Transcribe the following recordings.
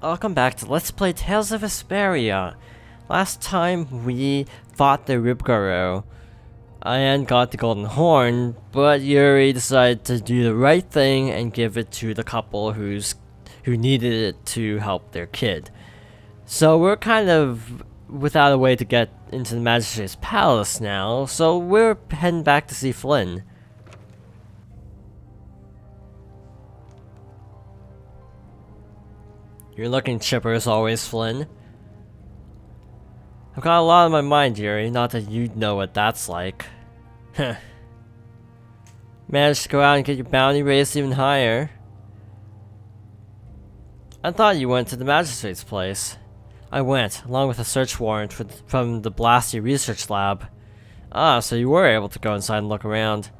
welcome back to Let's Play Tales of Vesperia. Last time we fought the Ribgaro and got the Golden Horn, but Yuri decided to do the right thing and give it to the couple who needed it to help their kid. So we're kind of without a way to get into the magistrate's palace now, so we're heading back to see Flynn. You're looking chipper as always, Flynn. I've got a lot on my mind, Yuri, not that you know what that's like. Heh. Managed to go out and get your bounty raised even higher. I thought you went to the magistrate's place. I went, along with a search warrant from the Blasty Research Lab. Ah, so you were able to go inside and look around.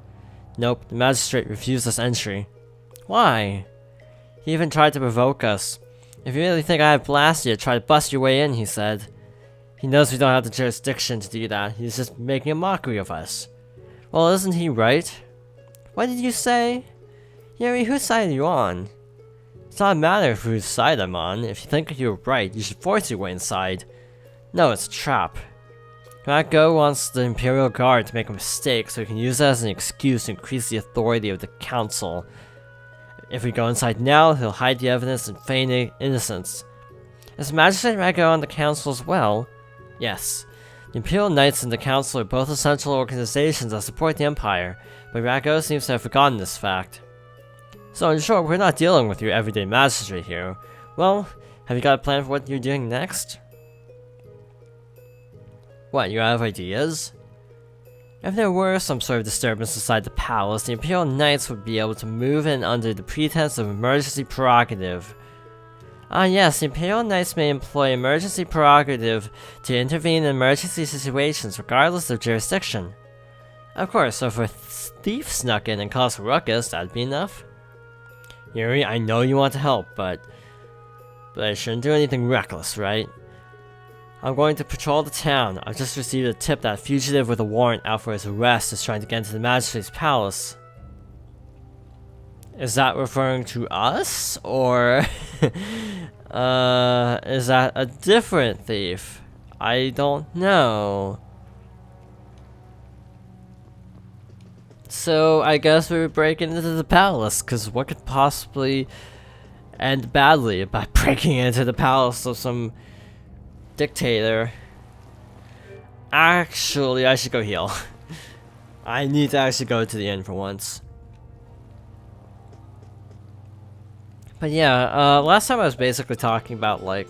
Nope, the magistrate refused us entry. Why? He even tried to provoke us. If you really think I have Blastia, try to bust your way in, he said. He knows we don't have the jurisdiction to do that. He's just making a mockery of us. Well, isn't he right? What did you say? Yuri, whose side are you on? It's not a matter of whose side I'm on. If you think you're right, you should force your way inside. No, it's a trap. Rako wants the Imperial Guard to make a mistake so he can use that as an excuse to increase the authority of the Council. If we go inside now, he'll hide the evidence and feign innocence. Is Magistrate Rako on the Council as well? Yes. The Imperial Knights and the Council are both essential organizations that support the Empire, but Rako seems to have forgotten this fact. So in short, we're not dealing with your everyday magistrate here. Well, have you got a plan for what you're doing next? What, you have ideas? If there were some sort of disturbance inside the palace, the Imperial Knights would be able to move in under the pretense of emergency prerogative. Ah yes, the Imperial Knights may employ emergency prerogative to intervene in emergency situations regardless of jurisdiction. Of course, so if a thief snuck in and caused a ruckus, that'd be enough. Yuri, I know you want to help, but I shouldn't do anything reckless, right? I'm going to patrol the town. I've just received a tip that a fugitive with a warrant out for his arrest is trying to get into the magistrate's palace. Is that referring to us? Or is that a different thief? I don't know. So I guess we were breaking into the palace, because what could possibly end badly by breaking into the palace of some dictator? Actually, I should go heal. I need to actually go to the inn for once. But yeah, last time I was basically talking about like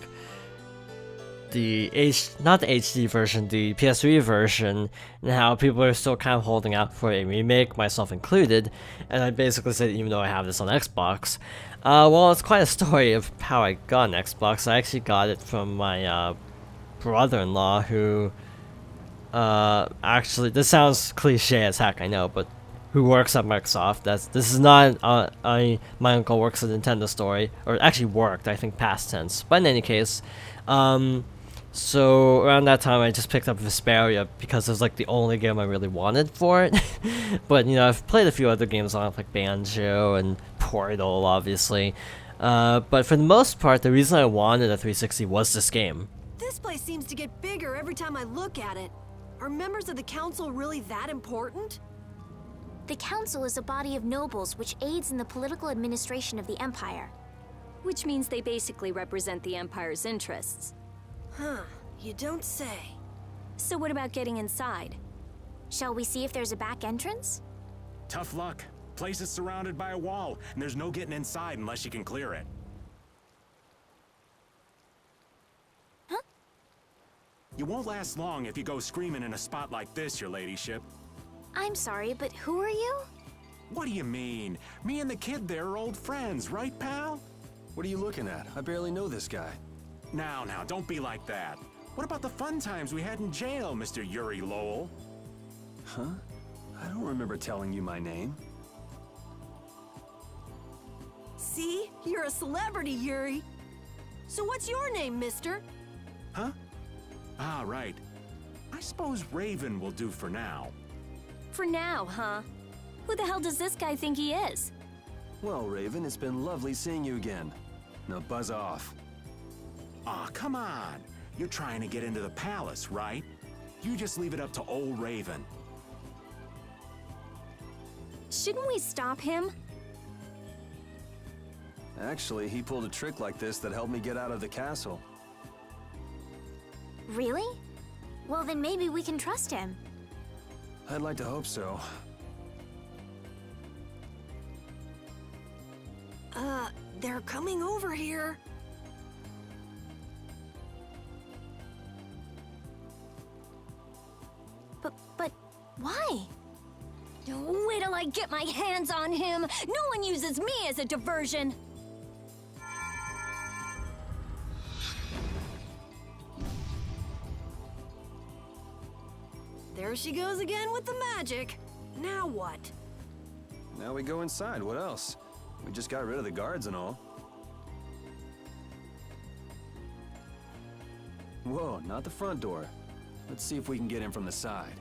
not the HD version, the PS3 version, and how people are still kind of holding out for a remake, myself included, and I basically said even though I have this on Xbox, well, it's quite a story of how I got an Xbox. I actually got it from my brother-in-law who, actually, this sounds cliche as heck, I know, but who works at Microsoft. This is not my uncle works at Nintendo story, or actually worked, I think past tense, but in any case, so around that time I just picked up Vesperia because it was like the only game I really wanted for it. But you know, I've played a few other games on it, like Banjo and Portal obviously, but for the most part the reason I wanted a 360 was this game. This place seems to get bigger every time I look at it. Are members of the council really that important? The council is a body of nobles which aids in the political administration of the empire. Which means they basically represent the Empire's interests. Huh, you don't say. So what about getting inside? Shall we see if there's a back entrance? Tough luck. Place is surrounded by a wall, and there's no getting inside unless you can clear it. Huh? You won't last long if you go screaming in a spot like this, your ladyship. I'm sorry, but who are you? What do you mean? Me and the kid there are old friends, right, pal? What are you looking at? I barely know this guy. Now, don't be like that. What about the fun times we had in jail, Mr. Yuri Lowell? Huh? I don't remember telling you my name. See? You're a celebrity, Yuri. So what's your name, mister? Huh? Ah, right. I suppose Raven will do for now. For now, huh? Who the hell does this guy think he is? Well, Raven, it's been lovely seeing you again. Now buzz off. Aw, come on. You're trying to get into the palace, right? You just leave it up to old Raven. Shouldn't we stop him? Actually, he pulled a trick like this that helped me get out of the castle. Really? Well, then maybe we can trust him. I'd like to hope so. They're coming over here. But why? Wait till I get my hands on him! No one uses me as a diversion! There she goes again with the magic. Now what? Now we go inside. What else? We just got rid of the guards and all. Whoa, not the front door. Let's see if we can get in from the side.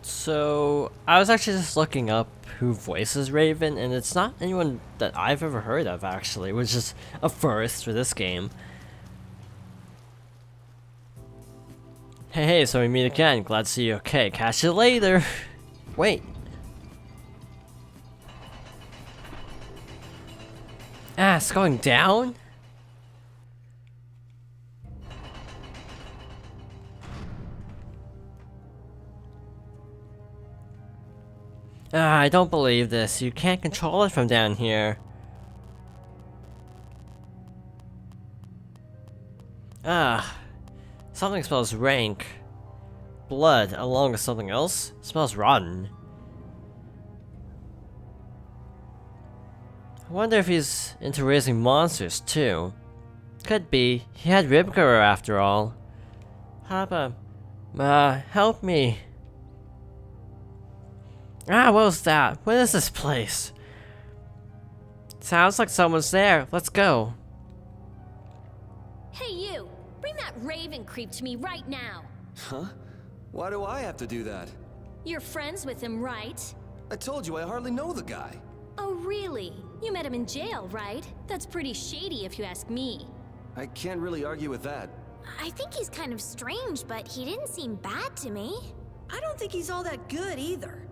So, I was actually just looking up who voices Raven, and it's not anyone that I've ever heard of, actually, which is a first for this game. Hey, so we meet again. Glad to see you okay. Catch you later. Wait. Ah, it's going down? Ah, I don't believe this. You can't control it from down here. Ah, something smells rank. Blood, along with something else? Smells rotten. I wonder if he's into raising monsters, too. Could be. He had Ribgerer after all. Papa, help me. Ah, what was that? What is this place? Sounds like someone's there. Let's go. Hey you! Bring that Raven creep to me right now! Huh? Why do I have to do that? You're friends with him, right? I told you I hardly know the guy. Oh really? You met him in jail, right? That's pretty shady if you ask me. I can't really argue with that. I think he's kind of strange, but he didn't seem bad to me. I don't think he's all that good either.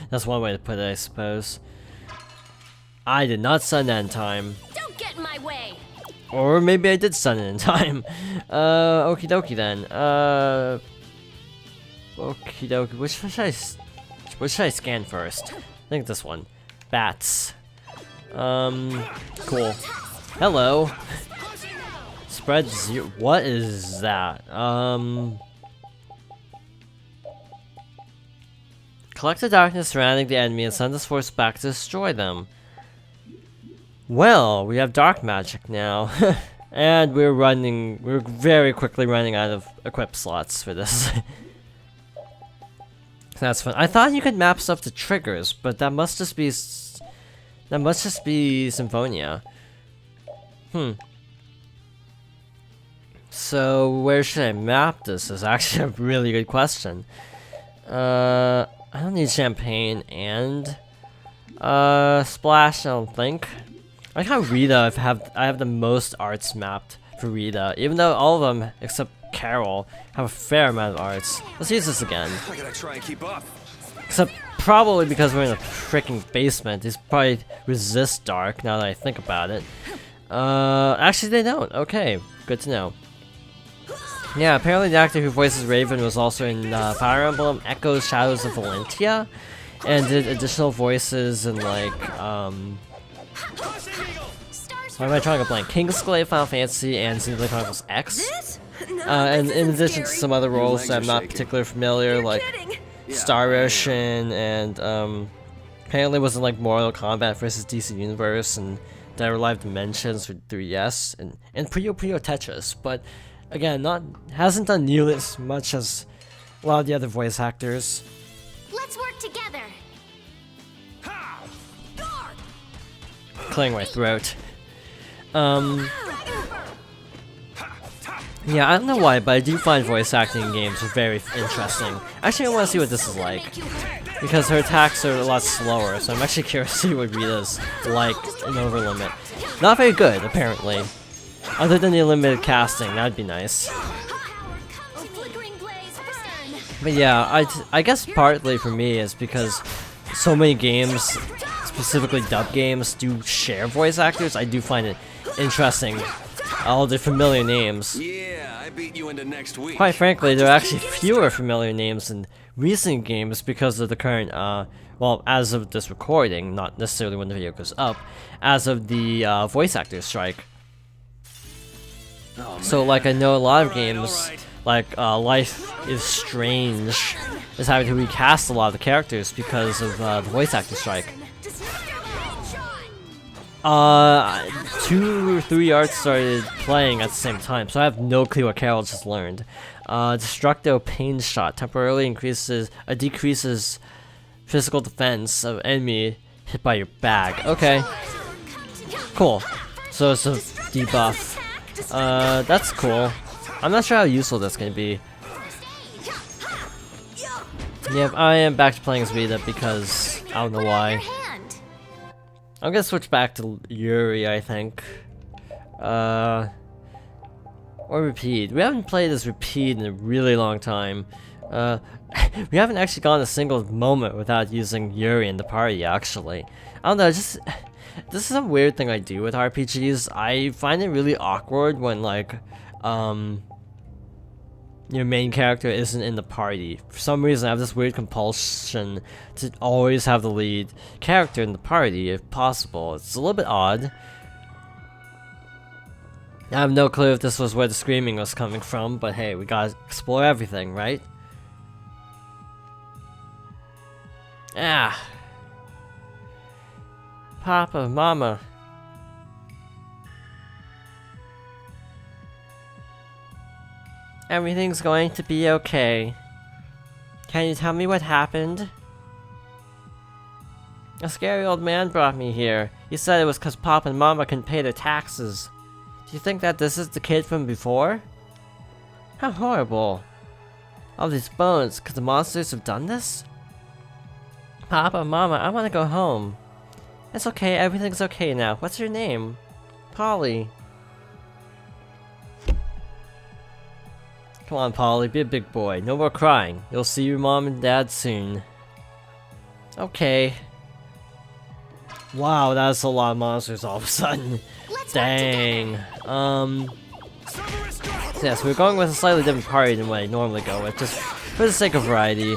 That's one way to put it, I suppose. I did not stun that in time. Don't get in my way! Or maybe I did stun it in time. Okie dokie then. Okie dokie. Which should I scan first? I think this one. Bats. Cool. Hello. Spread zero. What is that? Collect the darkness surrounding the enemy and send this force back to destroy them. Well, we have dark magic now. And we're very quickly running out of equip slots for this. That's fun. I thought you could map stuff to triggers, but that must just be Symphonia. So where should I map this is actually a really good question. I don't need champagne and splash, I don't think. I like how Rita I have the most arts mapped for Rita, even though all of them except Carol have a fair amount of arts. Let's use this again. I gotta try and keep up. Except probably because we're in a freaking basement, these probably resist dark now that I think about it. Actually they don't. Okay, good to know. Yeah, apparently the actor who voices Raven was also in Fire Emblem Echoes Shadows of Valentia, and did additional voices in like, why am I trying to blank? Kingsglaive, Final Fantasy, and Xenoblade Chronicles X. And in addition to some other roles that I'm not particularly familiar, like Star Ocean, and apparently was in like Mortal Kombat vs. DC Universe, and Dead or Alive Dimensions for 3DS, and Puyo Puyo Tetris, but again, hasn't done nearly as much as a lot of the other voice actors. Let's work together. Clearing my throat. Yeah, I don't know why, but I do find voice acting in games very interesting. Actually, I want to see what this is like. because her attacks are a lot slower, so I'm actually curious to see what Rita's like in Overlimit. Not very good, apparently. Other than the limited casting, that'd be nice. But yeah, I guess partly for me is because so many games, specifically dub games, do share voice actors. I do find it interesting. All the familiar names. Yeah, I beat you into next week. Quite frankly, there are actually fewer familiar names in recent games because of the current, well, as of this recording, not necessarily when the video goes up, as of the voice actor strike. Oh, So, like, I know a lot of games, like Life is Strange, is having to recast a lot of the characters because of the voice actor strike. 2 or 3 arts started playing at the same time, so I have no clue what Carol just learned. Destructo Pain Shot temporarily decreases physical defense of enemy hit by your bag. Okay, cool. So it's a debuff. That's cool. I'm not sure how useful that's gonna be. Yep, I am back to playing as Rita because I don't know why. I'm gonna switch back to Yuri, I think. Or Repeat. We haven't played as Repeat in a really long time. We haven't actually gone a single moment without using Yuri in the party, actually. I don't know, this is some weird thing I do with RPGs. I find it really awkward when, like, your main character isn't in the party. For some reason, I have this weird compulsion to always have the lead character in the party, if possible. It's a little bit odd. I have no clue if this was where the screaming was coming from, but hey, we gotta explore everything, right? Ah. Papa, Mama. Everything's going to be okay. Can you tell me what happened? A scary old man brought me here. He said it was because Papa and Mama couldn't pay their taxes. Do you think that this is the kid from before? How horrible. All these bones, could the monsters have done this? Papa, Mama, I want to go home. It's okay, everything's okay now. What's your name? Polly. Come on, Polly, be a big boy. No more crying. You'll see your mom and dad soon. Okay. Wow, that's a lot of monsters all of a sudden. Dang. Yes, we're going with a slightly different party than what I normally go with, just for the sake of variety.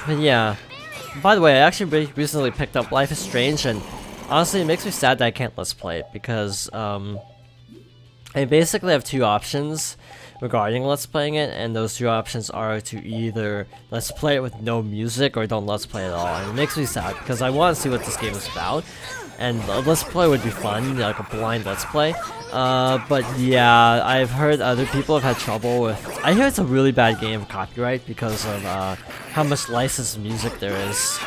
But yeah. By the way, I actually recently picked up Life is Strange, and honestly, it makes me sad that I can't Let's Play it, because, I basically have 2 options regarding Let's Playing it, and those 2 options are to either Let's Play it with no music, or don't Let's Play at all, and it makes me sad, because I want to see what this game is about, and a Let's Play would be fun, like a blind Let's Play, but yeah, I've heard other people have had trouble with, I hear it's a really bad game for copyright, because of, how much licensed music there is.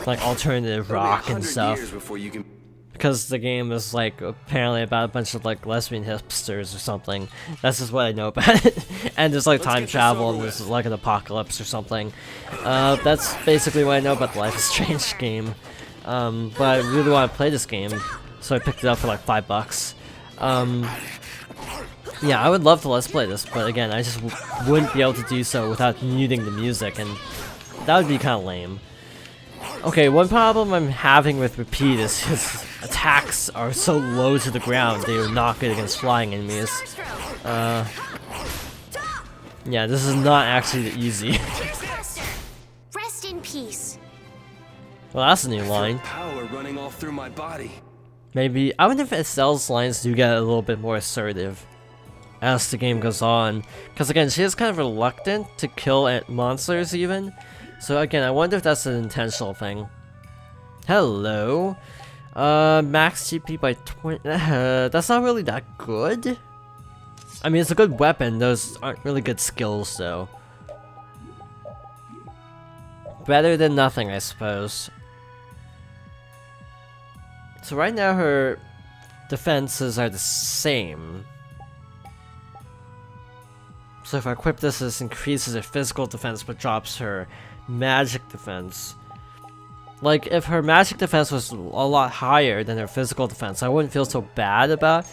Like alternative rock and stuff, because the game is like apparently about a bunch of like lesbian hipsters or something. That's just what I know about it. And there's like time travel and there's like an apocalypse or something. That's basically what I know about the Life is Strange game. But I really want to play this game, so I picked it up for like $5. Yeah, I would love to Let's Play this, but again, I just wouldn't be able to do so without muting the music, and that would be kind of lame. Okay, one problem I'm having with Repeat is his attacks are so low to the ground, they are not good against flying enemies. Yeah, this is not actually easy. Rest in peace. Well, that's a new line. Power running all through my body. Maybe, I wonder if Estelle's lines do get a little bit more assertive as the game goes on. Because again, she is kind of reluctant to kill monsters even. So again, I wonder if that's an intentional thing. Hello. Max GP by 20. That's not really that good. I mean, it's a good weapon. Those aren't really good skills, though. Better than nothing, I suppose. So right now, her defenses are the same. So if I equip this, this increases her physical defense but drops her magic defense. Like, if her magic defense was a lot higher than her physical defense, I wouldn't feel so bad about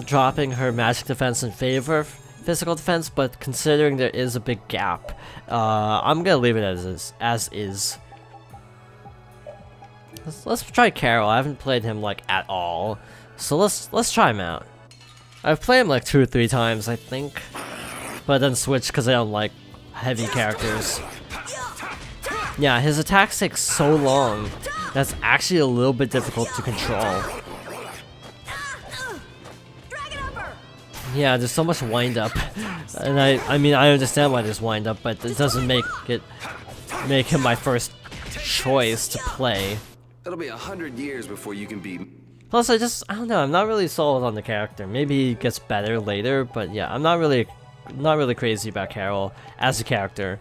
dropping her magic defense in favor of physical defense, but considering there is a big gap, I'm gonna leave it as is. Let's try Carol. I haven't played him like at all, so let's try him out. I've played him like 2 or 3 times, I think, but then switched because I don't like heavy characters. Yeah, his attacks take so long. That's actually a little bit difficult to control. Yeah, there's so much wind up, and I mean I understand why there's wind up, but it doesn't make him my first choice to play. It'll be 100 years before you can beat. Plus, I don't know. I'm not really sold on the character. Maybe he gets better later, but yeah, I'm not really crazy about Carol as a character.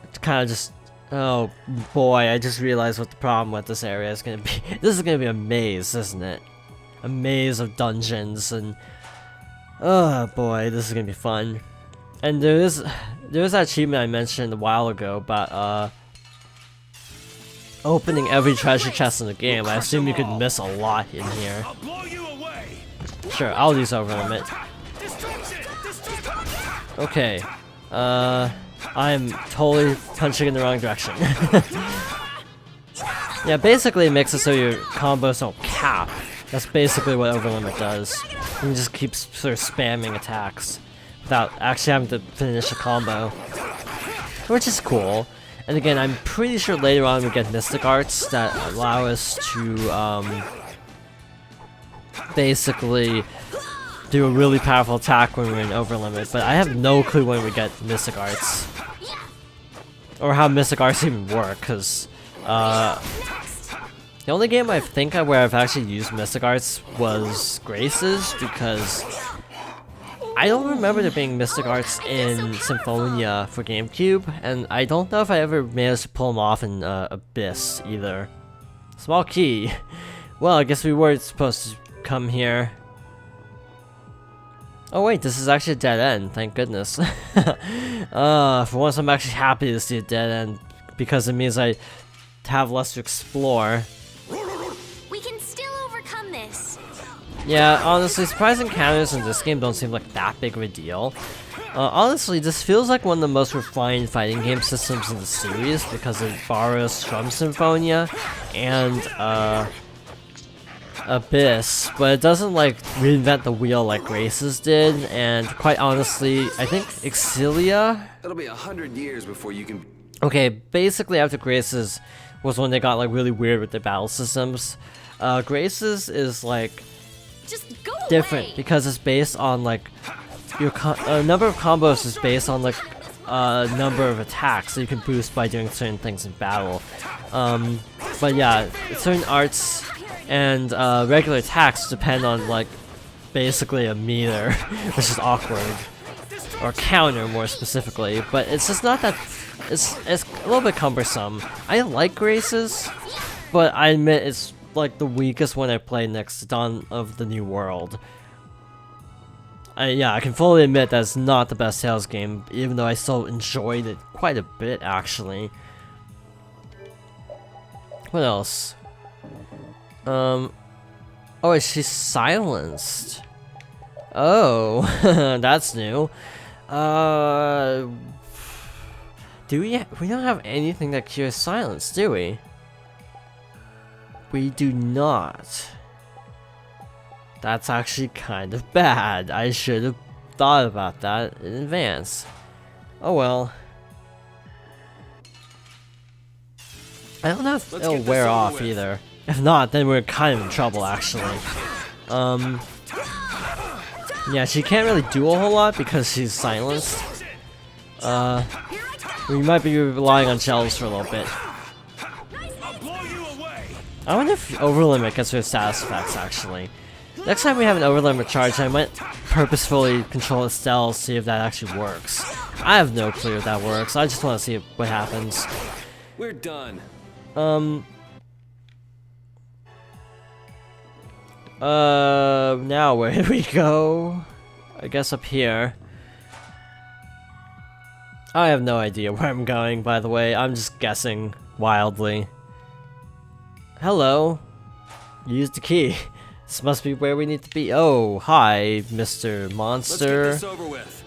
It's kind of just. Oh boy, I just realized what the problem with this area is gonna be. This is gonna be a maze, isn't it? A maze of dungeons, and oh boy, this is gonna be fun. And there's that achievement I mentioned a while ago about opening every treasure chest in the game. I assume you could miss a lot in here. Sure, I'll use overlimit. Okay, I'm totally punching in the wrong direction. Yeah, basically it makes it so your combos don't cap. That's basically what overlimit does. You can just keep sort of spamming attacks without actually having to finish a combo, which is cool. And again, I'm pretty sure later on we get mystic arts that allow us to basically do a really powerful attack when we're in overlimit, but I have no clue when we get mystic arts. Or how mystic arts even work, because the only game I think where I've actually used mystic arts was Graces, because I don't remember there being mystic arts in Symphonia for GameCube, and I don't know if I ever managed to pull them off in Abyss either. Small key. Well, I guess we were supposed to come here. Oh wait, this is actually a dead end, thank goodness. For once I'm actually happy to see a dead end, because it means I have less to explore. We can still overcome this. Yeah, honestly, surprise encounters in this game don't seem like that big of a deal. Honestly, this feels like one of the most refined fighting game systems in the series, because it borrows from Symphonia and Abyss, but it doesn't like reinvent the wheel like Graces did, and quite honestly, I think Exilia. It'll be 100 years before you can. Okay, basically after Graces was when they got like really weird with their battle systems. Graces is like Just go different away. because it's based on like your number of combos is based on like number of attacks, so you can boost by doing certain things in battle. But yeah, certain arts and regular attacks depend on like basically a meter, which is awkward, or counter more specifically. But it's just not that. It's a little bit cumbersome. I like Graces, but I admit it's like the weakest one I played next to Dawn of the New World. Yeah, I can fully admit that it's not the best Tales game, even though I still enjoyed it quite a bit actually. What else? Oh, she's silenced. Oh, that's new. Do we don't have anything that cures silence, do we? We do not. That's actually kind of bad. I should have thought about that in advance. Oh well. I don't know if it'll wear off either. If not, then we're kind of in trouble actually. Yeah, she can't really do a whole lot because she's silenced. We might be relying on shells for a little bit. I wonder if overlimit gets her status effects actually. Next time we have an overlimit charge, I might purposefully control Estelle, see if that actually works. I have no clue if that works. I just want to see what happens. We're done. Now where do we go? I guess up here. I have no idea where I'm going, by the way. I'm just guessing wildly. Hello. Use the key. This must be where we need to be. Oh, hi, Mr. Monster. Let's get this over with.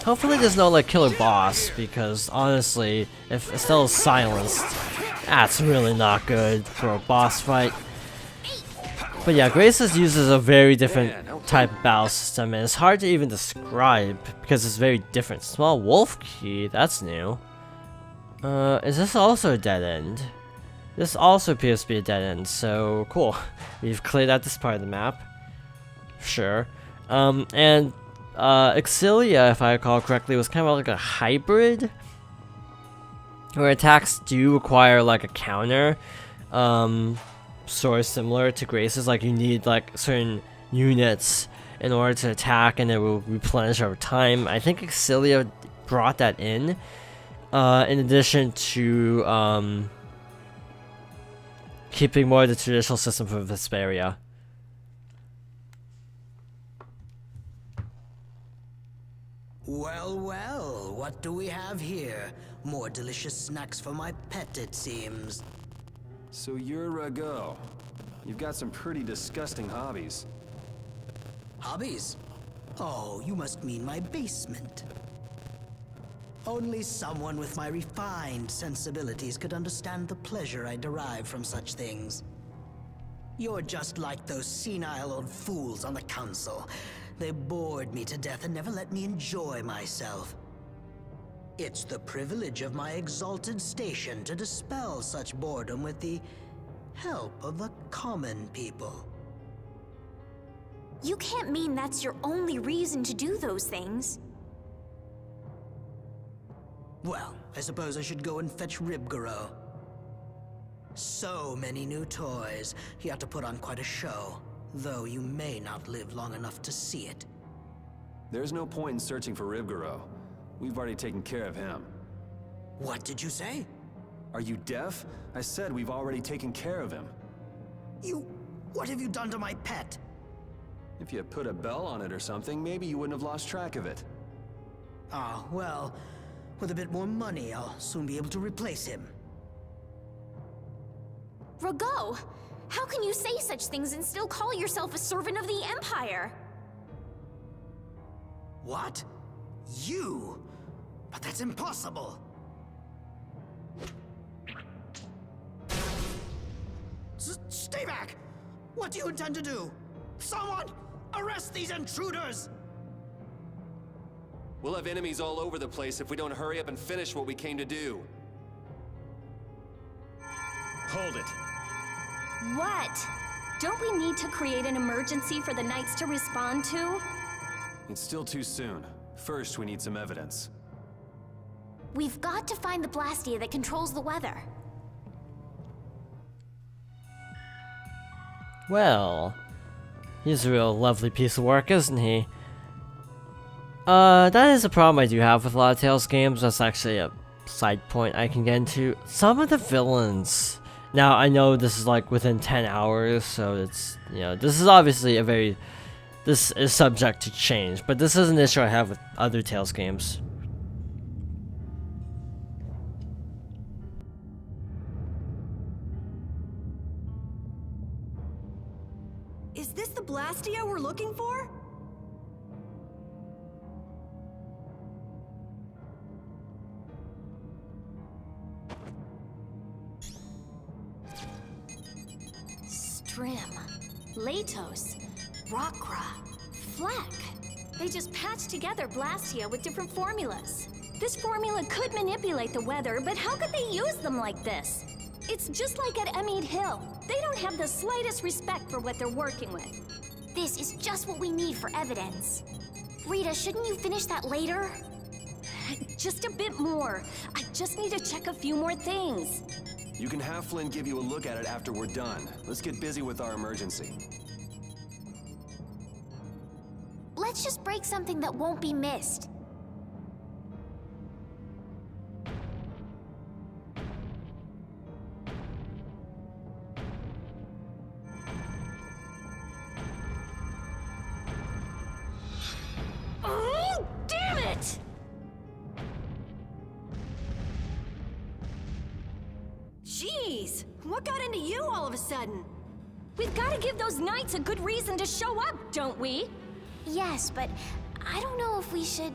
Hopefully there's no, like, killer boss, because, honestly, if Estelle's silenced, that's really not good for a boss fight. But yeah, Graces uses a very different type of battle system, and it's hard to even describe, because it's very different. Small wolf key, that's new. Is this also a dead end? This also appears to be a dead end, so cool. We've cleared out this part of the map. Sure. And Exilia, if I recall correctly, was kind of like a hybrid, where attacks do require like a counter, sort of similar to Grace's. Like you need like certain units in order to attack, and it will replenish over time. I think Exilia brought that in addition to keeping more of the traditional system for Vesperia. Well, well, what do we have here? More delicious snacks for my pet, it seems. So you're Rago. You've got some pretty disgusting hobbies. Hobbies? Oh, you must mean my basement. Only someone with my refined sensibilities could understand the pleasure I derive from such things. You're just like those senile old fools on the council. They bored me to death and never let me enjoy myself. It's the privilege of my exalted station to dispel such boredom with the help of the common people. You can't mean that's your only reason to do those things. Well, I suppose I should go and fetch Ribgaro. So many new toys. He ought to put on quite a show, though you may not live long enough to see it. There's no point in searching for Ribgaro. We've already taken care of him. What did you say? Are you deaf? I said we've already taken care of him. What have you done to my pet? If you had put a bell on it or something, maybe you wouldn't have lost track of it. Ah, well, with a bit more money, I'll soon be able to replace him. Rago! How can you say such things and still call yourself a servant of the Empire? What? You? But that's impossible! Stay back! What do you intend to do? Someone! Arrest these intruders! We'll have enemies all over the place if we don't hurry up and finish what we came to do. Hold it. What? Don't we need to create an emergency for the Knights to respond to? It's still too soon. First, we need some evidence. We've got to find the Blastia that controls the weather. Well, he's a real lovely piece of work, isn't he? That is a problem I do have with a lot of Tales games. That's actually a side point I can get into. Some of the villains. Now, I know this is like within 10 hours, so it's, you know, this is obviously this is subject to change, but this is an issue I have with other Tales games. Is this the Blastia we're looking for? Strim, Latos, Rockra, Fleck. They just patched together Blastia with different formulas. This formula could manipulate the weather, but how could they use them like this? It's just like at Emmett Hill. They don't have the slightest respect for what they're working with. This is just what we need for evidence. Rita, shouldn't you finish that later? Just a bit more. I just need to check a few more things. You can have Flynn give you a look at it after we're done. Let's get busy with our emergency. Let's just break something that won't be missed. Oh, damn it! Jeez, what got into you all of a sudden? We've got to give those knights a good reason to show up, don't we? Yes, but I don't know if we should...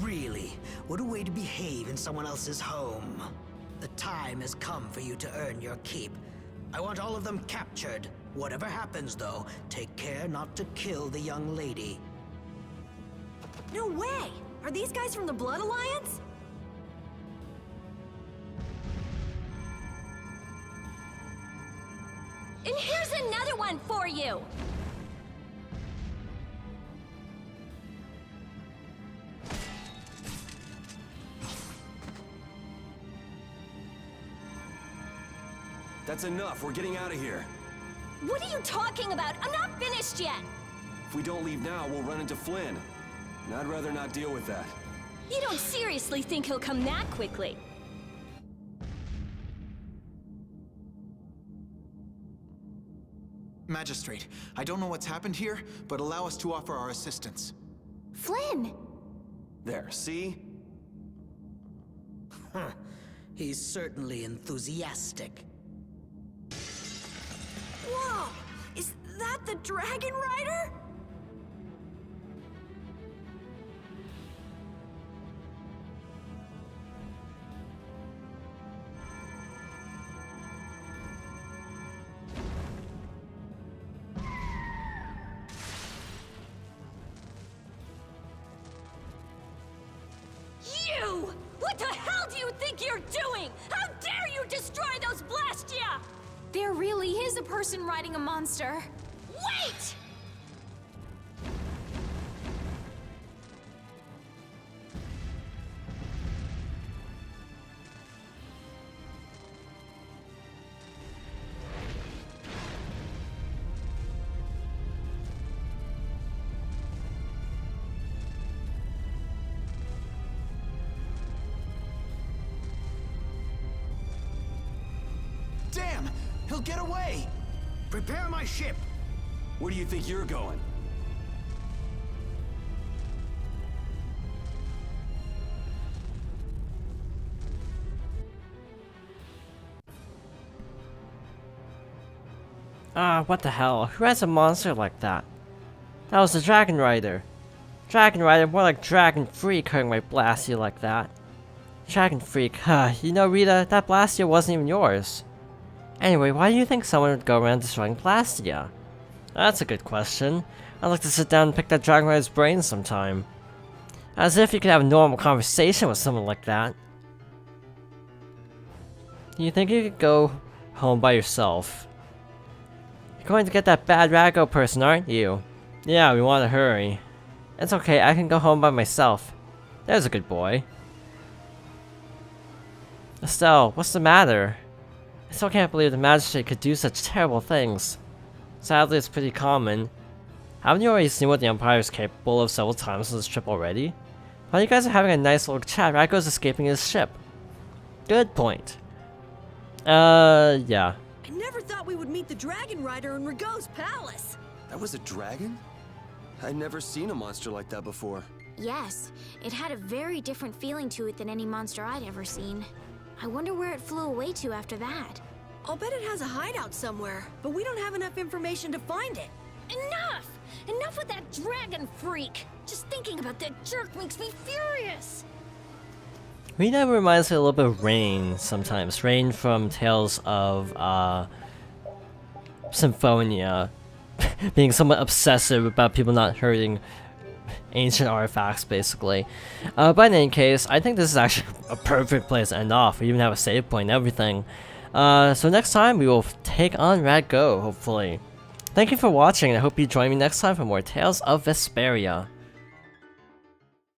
Really? What a way to behave in someone else's home. The time has come for you to earn your keep. I want all of them captured. Whatever happens, though, take care not to kill the young lady. No way! Are these guys from the Blood Alliance? And here's another one for you! That's enough. We're getting out of here. What are you talking about? I'm not finished yet! If we don't leave now, we'll run into Flynn. And I'd rather not deal with that. You don't seriously think he'll come that quickly? Magistrate, I don't know what's happened here, but allow us to offer our assistance. Flynn! There, see? He's certainly enthusiastic. Whoa! Is that the Dragon Rider? You! What the hell do you think you're doing? How dare you destroy those Blastia! There really is a person riding a monster. Wait! Damn! He'll get away! Prepare my ship! Where do you think you're going? Ah, what the hell? Who has a monster like that? That was the Dragon Rider. Dragon Rider, more like Dragon Freak, hurting my Blastia like that. Dragon Freak, you know, Rita, that Blastia wasn't even yours. Anyway, why do you think someone would go around destroying Blastia? That's a good question. I'd like to sit down and pick that Dragon Rider's brain sometime. As if you could have a normal conversation with someone like that. You think you could go home by yourself? You're going to get that bad Rago person, aren't you? Yeah, we want to hurry. It's okay, I can go home by myself. There's a good boy. Estelle, what's the matter? I still can't believe the magistrate could do such terrible things. Sadly, it's pretty common. Haven't you already seen what the Empire is capable of several times on this trip already? While you guys are having a nice little chat, Rago's escaping his ship. Good point. Yeah. I never thought we would meet the Dragon Rider in Rago's palace. That was a dragon? I'd never seen a monster like that before. Yes, it had a very different feeling to it than any monster I'd ever seen. I wonder where it flew away to after that. I'll bet it has a hideout somewhere, but we don't have enough information to find it. Enough! Enough with that dragon freak! Just thinking about that jerk makes me furious! Rita reminds me a little bit of Rain sometimes. Rain from Tales of, Symphonia. Being somewhat obsessive about people not hurting ancient artifacts, basically. But in any case, I think this is actually a perfect place to end off. We even have a save point and everything. So next time, we will take on Rago, hopefully. Thank you for watching, and I hope you join me next time for more Tales of Vesperia.